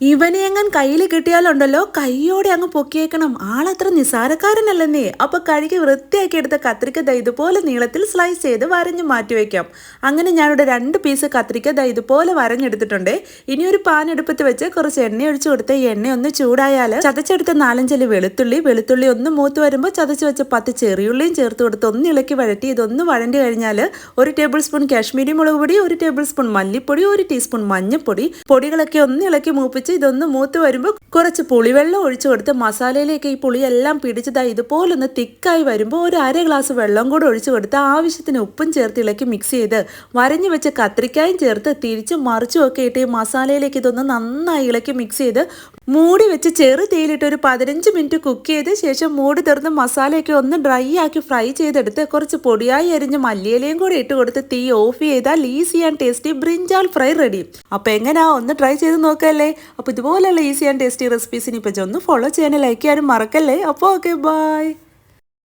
ഇവനെ എങ്ങാൻ കയ്യിൽ കിട്ടിയാലുണ്ടല്ലോ കൈയോടെ അങ്ങ് പൊക്കിയേക്കണം. ആളത്ര നിസാരക്കാരനല്ലെന്നേ. അപ്പൊ കഴുകി വൃത്തിയാക്കി എടുത്ത കത്രിക്ക ദാ ഇതുപോലെ നീളത്തിൽ സ്ലൈസ് ചെയ്ത് വരഞ്ഞു മാറ്റി വെക്കാം. അങ്ങനെ ഞാനിവിടെ 2 പീസ് കത്രിക്ക ദാ ഇതുപോലെ വരഞ്ഞെടുത്തിട്ടുണ്ട്. ഇനി ഒരു പാൻ എടുപ്പത്ത് വെച്ച് കുറച്ച് എണ്ണ ഒഴിച്ചു കൊടുത്ത് എണ്ണ ഒന്ന് ചൂടായാൽ ചതച്ചെടുത്ത 4-5 വെളുത്തുള്ളി ഒന്ന് മൂത്ത് വരുമ്പോൾ ചതച്ച് വെച്ച 10 ചെറിയുള്ളിയും ചേർത്ത് കൊടുത്ത് ഒന്ന് ഇളക്കി വഴറ്റി ഇതൊന്ന് വഴണ്ടി കഴിഞ്ഞാൽ 1 ടേബിൾ സ്പൂൺ കാശ്മീരി മുളക് പൊടി, 1 ടേബിൾ സ്പൂൺ മല്ലിപ്പൊടി, 1 ടീസ്പൂൺ മഞ്ഞൾപ്പൊടി, പൊടികളൊക്കെ ഒന്ന് ഇളക്കി മൂപ്പിച്ച് ഇതൊന്ന് മൂത്ത് വരുമ്പോൾ കുറച്ച് പുളിവെള്ളം ഒഴിച്ചു കൊടുത്ത് മസാലയിലേക്ക് ഈ പുളിയെല്ലാം പിടിച്ചതാ ഇതുപോലൊന്ന് തിക്കായി വരുമ്പോൾ ഒരു 1/2 ഗ്ലാസ് വെള്ളം കൂടെ ഒഴിച്ചു കൊടുത്ത് ആവശ്യത്തിന് ഉപ്പും ചേർത്ത് ഇളക്കി മിക്സ് ചെയ്ത് വരഞ്ഞു വെച്ച കത്രിക്കായും ചേർത്ത് തിരിച്ചും മറിച്ചും ഒക്കെ ഇട്ട് ഈ മസാലയിലേക്ക് ഇതൊന്ന് നന്നായി ഇളക്കി മിക്സ് ചെയ്ത് മൂടി വെച്ച് ചെറു തീയിലിട്ട് ഒരു 15 മിനിറ്റ് കുക്ക് ചെയ്ത് ശേഷം മൂടി തുറന്ന് മസാലയൊക്കെ ഒന്ന് ഡ്രൈ ആക്കി ഫ്രൈ ചെയ്തെടുത്ത് കുറച്ച് പൊടിയായി അരിഞ്ഞ് മല്ലിയിലയും കൂടി ഇട്ട് കൊടുത്ത് തീ ഓഫ് ചെയ്താൽ easy and tasty brinjal fry ready. അപ്പോൾ എങ്ങനെയാ ഒന്ന് ട്രൈ ചെയ്ത് നോക്കല്ലേ. അപ്പോൾ ഇതുപോലെയുള്ള ഈസി ആൻഡ് ടേസ്റ്റി റെസിപ്പീസിന് ഇപ്പോൾ ഒന്ന് ഫോളോ ചെയ്യാനും ലൈക്ക് ചെയ്യാനും മറക്കല്ലേ. അപ്പോൾ ഓക്കെ, ബൈ.